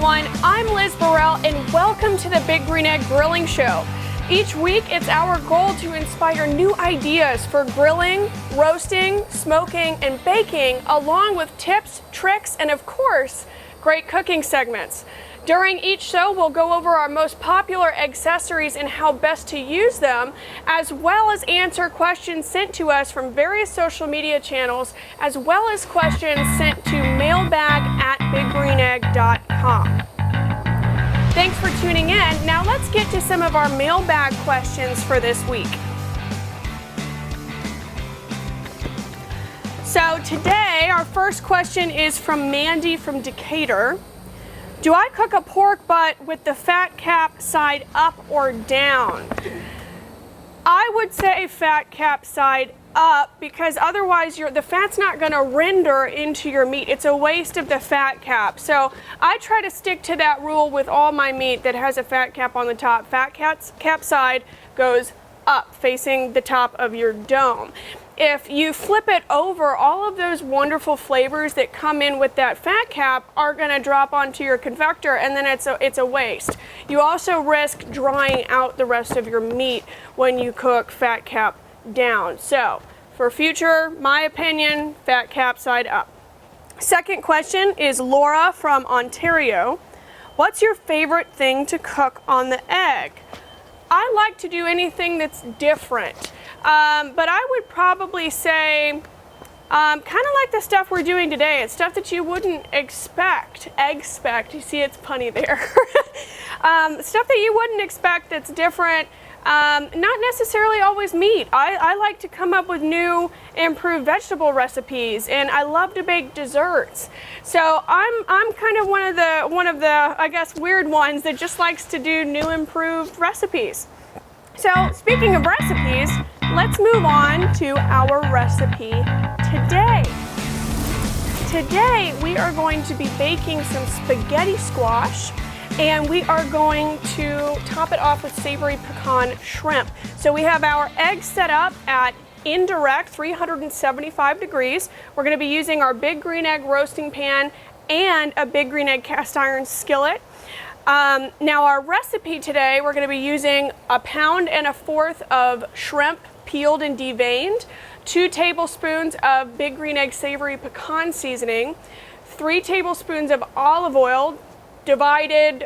everyone, I'm Liz Burrell and welcome to the Big Green Egg Grilling Show. Each week it's our goal to inspire new ideas for grilling, roasting, smoking, and baking, along with tips, tricks, and of course, great cooking segments. During each show, we'll go over our most popular accessories and how best to use them, as well as answer questions sent to us from various social media channels, as well as questions sent to mailbag@biggreenegg.com. Thanks for tuning in. Now let's get to some of our mailbag questions for this week. So today, our first question is from Mandy from Decatur. Do I cook a pork butt with the fat cap side up or down? I would say fat cap side up, because otherwise the fat's not going to render into your meat. It's a waste of the fat cap. So I try to stick to that rule with all my meat that has a fat cap on the top. Fat cap side goes up, facing the top of your dome. If you flip it over, all of those wonderful flavors that come in with that fat cap are going to drop onto your convector, and then it's a waste. You also risk drying out the rest of your meat when you cook fat cap down. So for future, my opinion, fat cap side up. Second question is Laura from Ontario. What's your favorite thing to cook on the egg? I like to do anything that's different. But I would probably say kind of like the stuff we're doing today. It's stuff that you wouldn't expect. You see, it's punny there. Stuff that you wouldn't expect that's different. Not necessarily always meat. I like to come up with new, improved vegetable recipes, and I love to bake desserts. So I'm kind of one of the I guess weird ones that just likes to do new, improved recipes. So speaking of recipes, let's move on to our recipe today. Today we are going to be baking some spaghetti squash, and we are going to top it off with savory pecan shrimp. So we have our eggs set up at indirect 375 degrees. We're going to be using our Big Green Egg roasting pan and a Big Green Egg cast iron skillet. Now our recipe today, we're going to be using 1.25 pounds of shrimp peeled and deveined, 2 tablespoons of Big Green Egg savory pecan seasoning, 3 tablespoons of olive oil divided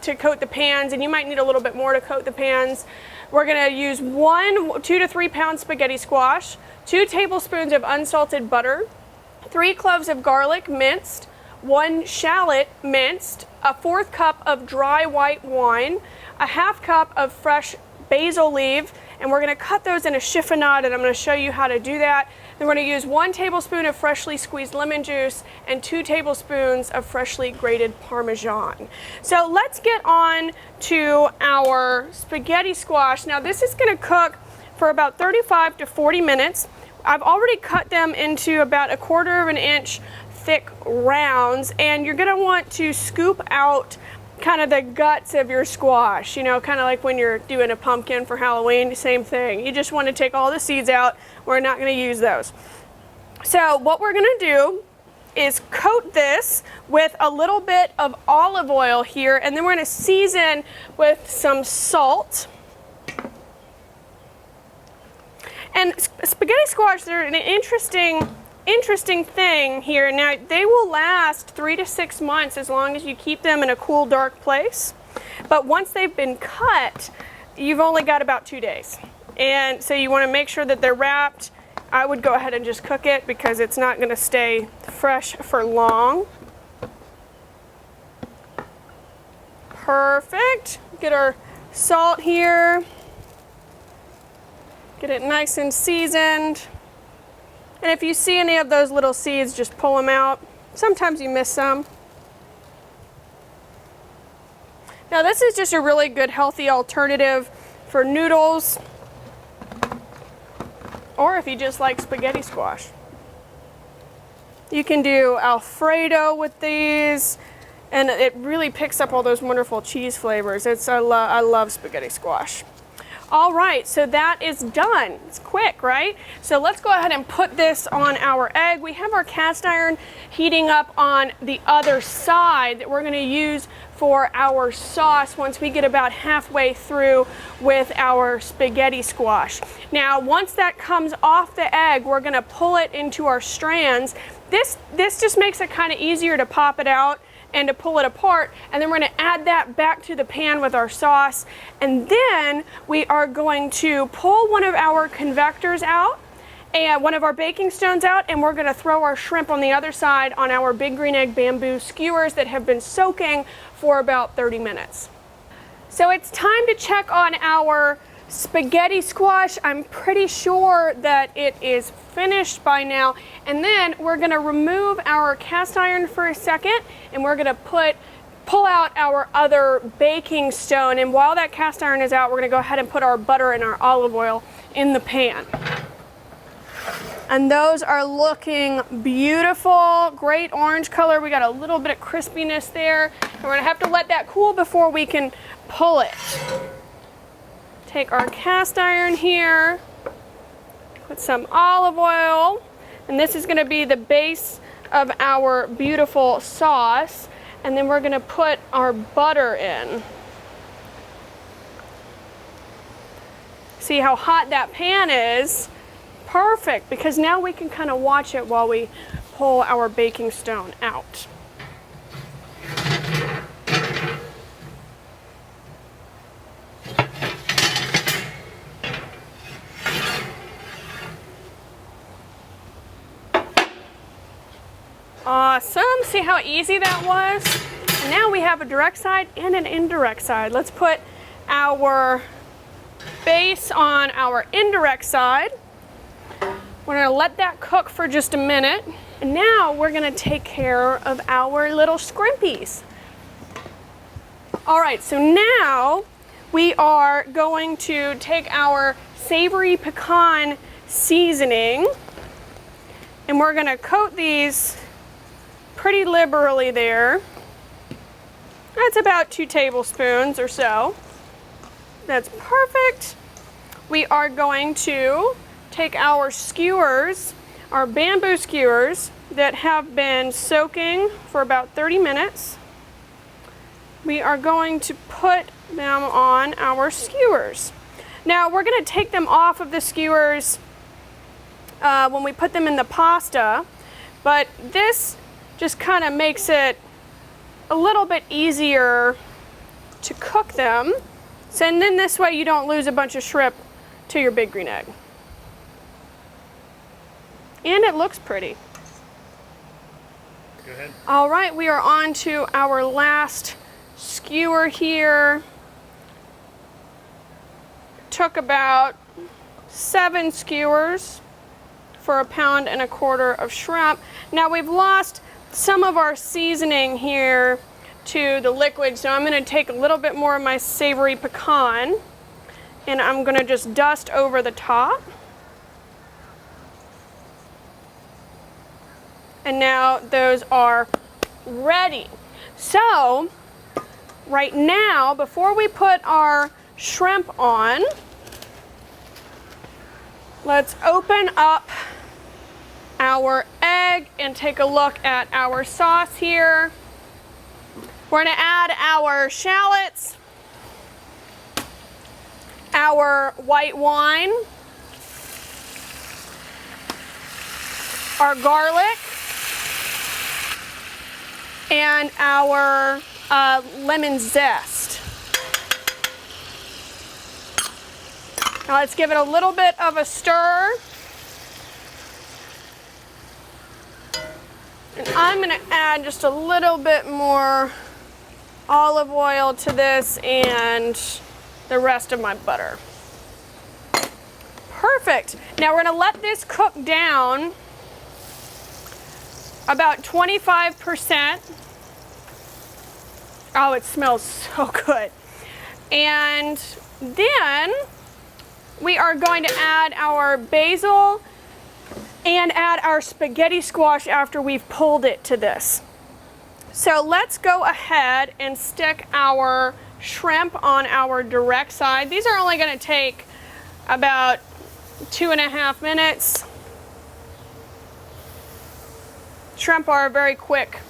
to coat the pans, and you might need a little bit more to coat the pans. We're going to use 2 to 3 pound spaghetti squash, 2 tablespoons of unsalted butter, 3 cloves of garlic minced, 1 shallot minced, a 1/4 cup of dry white wine, a 1/2 cup of fresh basil leaf, and we're going to cut those in a chiffonade, and I'm going to show you how to do that. Then we're going to use 1 tablespoon of freshly squeezed lemon juice and 2 tablespoons of freshly grated Parmesan. So let's get on to our spaghetti squash. Now this is going to cook for about 35 to 40 minutes. I've already cut them into about 1/4 inch thick rounds, and you're going to want to scoop out kind of the guts of your squash, you know, kind of like when you're doing a pumpkin for Halloween, same thing. You just want to take all the seeds out. We're not going to use those. So what we're going to do is coat this with a little bit of olive oil here, and then we're going to season with some salt. And spaghetti squash, they're an interesting thing here. Now they will last 3 to 6 months as long as you keep them in a cool, dark place. But once they've been cut, you've only got about 2 days. And so you want to make sure that they're wrapped. I would go ahead and just cook it because it's not going to stay fresh for long. Perfect. Get our salt here. Get it nice and seasoned. And if you see any of those little seeds, just pull them out. Sometimes you miss some. Now this is just a really good healthy alternative for noodles, or if you just like spaghetti squash. You can do Alfredo with these, and it really picks up all those wonderful cheese flavors. I love spaghetti squash. All right, so that is done. It's quick, right? So let's go ahead and put this on our egg. We have our cast iron heating up on the other side that we're gonna use for our sauce once we get about halfway through with our spaghetti squash. Now, once that comes off the egg, we're gonna pull it into our strands. This just makes it kind of easier to pop it out and to pull it apart, and then we're going to add that back to the pan with our sauce, and then we are going to pull one of our convectors out and one of our baking stones out, and we're going to throw our shrimp on the other side on our big green egg bamboo skewers that have been soaking for about 30 minutes. So it's time to check on our spaghetti squash. I'm pretty sure that it is finished by now. And then we're gonna remove our cast iron for a second, and we're gonna pull out our other baking stone. And while that cast iron is out, we're gonna go ahead and put our butter and our olive oil in the pan. And those are looking beautiful, great orange color. We got a little bit of crispiness there. And we're gonna have to let that cool before we can pull it. Take our cast iron here, put some olive oil, and this is going to be the base of our beautiful sauce. And then we're going to put our butter in. See how hot that pan is? Perfect, because now we can kind of watch it while we pull our baking stone out. Awesome, see how easy that was? And now we have a direct side and an indirect side. Let's put our base on our indirect side. We're gonna let that cook for just a minute. And now we're gonna take care of our little scrimpies. All right, so now we are going to take our savory pecan seasoning, and we're gonna coat these pretty liberally there. That's about 2 tablespoons or so. That's perfect. We are going to take our skewers, our bamboo skewers that have been soaking for about 30 minutes. We are going to put them on our skewers. Now we're going to take them off of the skewers when we put them in the pasta, but this just kind of makes it a little bit easier to cook them. So, and then this way you don't lose a bunch of shrimp to your big green egg. And it looks pretty. Go ahead. All right, we are on to our last skewer here. Took about 7 skewers for 1.25 pounds of shrimp. Now we've lost some of our seasoning here to the liquid, so I'm going to take a little bit more of my savory pecan and I'm going to just dust over the top. And now those are ready. So right now, before we put our shrimp on, let's open up our egg and take a look at our sauce here. We're going to add our shallots, our white wine, our garlic, and our lemon zest. Now let's give it a little bit of a stir. And I'm going to add just a little bit more olive oil to this and the rest of my butter. Perfect. Now we're going to let this cook down about 25%. Oh, it smells so good. And then we are going to add our basil and add our spaghetti squash after we've pulled it to this. So let's go ahead and stick our shrimp on our direct side. These are only going to take about 2.5 minutes. Shrimp are very quick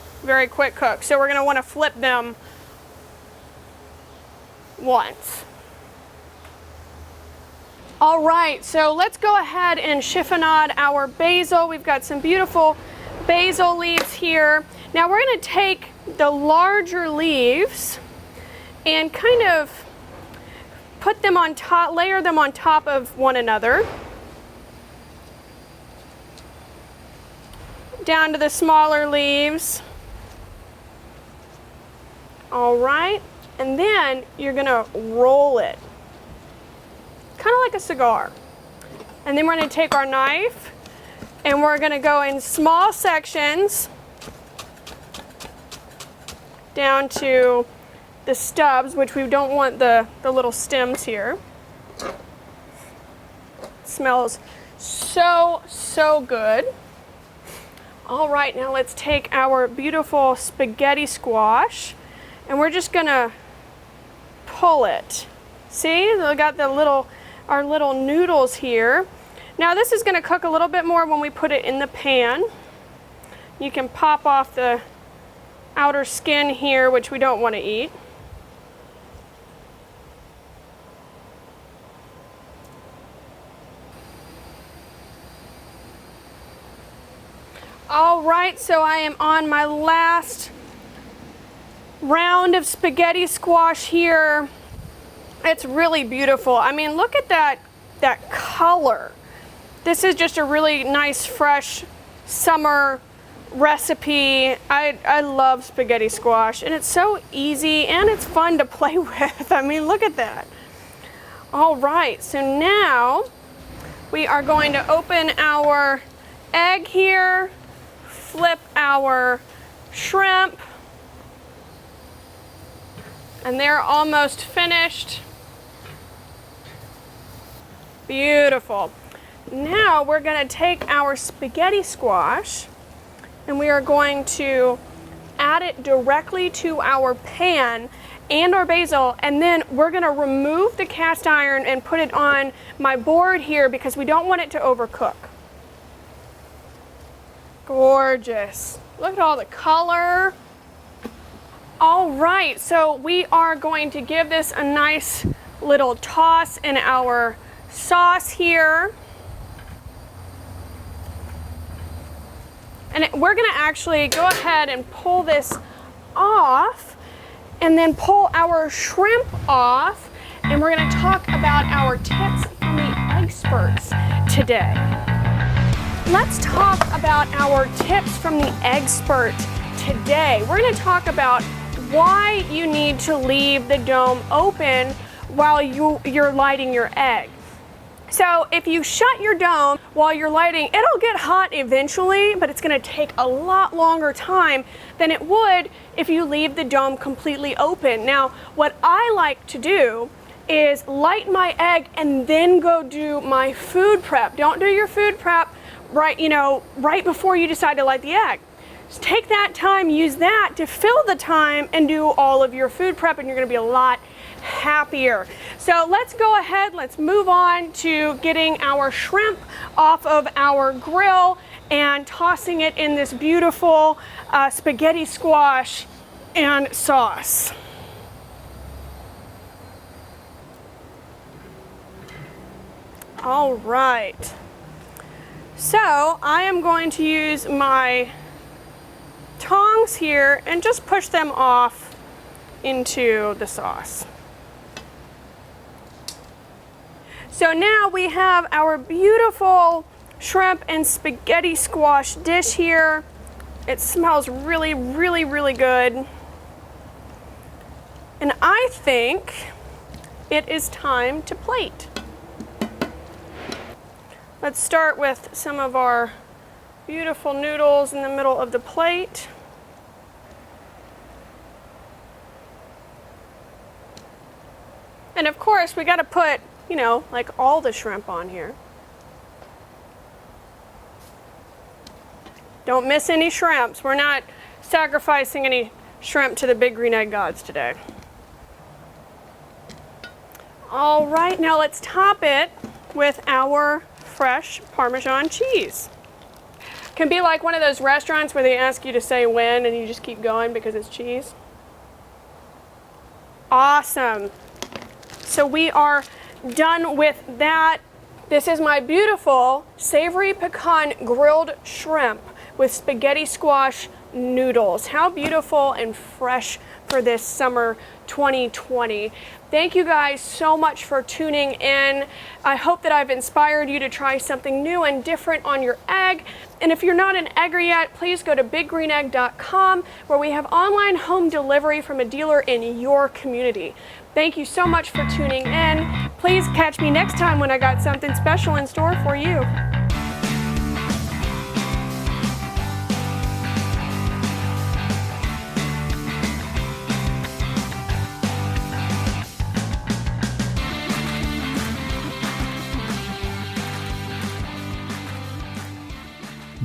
cook, so we're going to want to flip them once. All right, so let's go ahead and chiffonade our basil. We've got some beautiful basil leaves here. Now we're going to take the larger leaves and kind of put them on top, layer them on top of one another, down to the smaller leaves. All right, and then you're gonna roll it, kind of like a cigar. And then we're gonna take our knife and we're gonna go in small sections down to the stubs, which we don't want the little stems here. It smells so good. All right, now let's take our beautiful spaghetti squash and we're just gonna pull it. See, we got our little noodles here. Now this is gonna cook a little bit more when we put it in the pan. You can pop off the outer skin here, which we don't want to eat. All right, so I am on my last round of spaghetti squash here. It's really beautiful. I mean, look at that color. This is just a really nice, fresh summer recipe. I love spaghetti squash, and it's so easy and it's fun to play with. I mean, look at that. All right, so now we are going to open our egg here, flip our shrimp, and they're almost finished. Beautiful. Now we're going to take our spaghetti squash and we are going to add it directly to our pan and our basil, and then we're going to remove the cast iron and put it on my board here because we don't want it to overcook. Gorgeous. Look at all the color. All right, so we are going to give this a nice little toss in our sauce here. And we're gonna actually go ahead and pull this off and then pull our shrimp off, and we're gonna talk about our tips from the experts today. Let's talk about our tips from the expert today. We're gonna talk about why you need to leave the dome open while you're lighting your egg. So if you shut your dome while you're lighting, it'll get hot eventually, but it's gonna take a lot longer time than it would if you leave the dome completely open. Now, what I like to do is light my egg and then go do my food prep. Don't do your food prep right before you decide to light the egg. Just take that time, use that to fill the time and do all of your food prep, and you're gonna be a lot happier. So let's go ahead, let's move on to getting our shrimp off of our grill and tossing it in this beautiful spaghetti squash and sauce. All right. So I am going to use my tongs here and just push them off into the sauce. So now we have our beautiful shrimp and spaghetti squash dish here. It smells really, really, really good. And I think it is time to plate. Let's start with some of our beautiful noodles in the middle of the plate. And of course, we got to put, like all the shrimp on here. Don't miss any shrimps. We're not sacrificing any shrimp to the big green egg gods today. All right, now let's top it with our fresh Parmesan cheese. Can be like one of those restaurants where they ask you to say when and you just keep going because it's cheese. Awesome. So we are done with that. This is my beautiful savory pecan grilled shrimp with spaghetti squash noodles. How beautiful and fresh for this summer 2020. Thank you guys so much for tuning in. I hope that I've inspired you to try something new and different on your egg. And if you're not an egger yet, please go to biggreenegg.com where we have online home delivery from a dealer in your community. Thank you so much for tuning in. Please catch me next time when I got something special in store for you.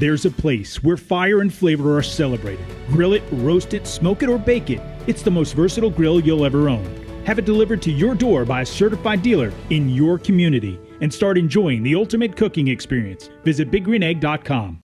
There's a place where fire and flavor are celebrated. Grill it, roast it, smoke it, or bake it. It's the most versatile grill you'll ever own. Have it delivered to your door by a certified dealer in your community and start enjoying the ultimate cooking experience. Visit biggreenegg.com.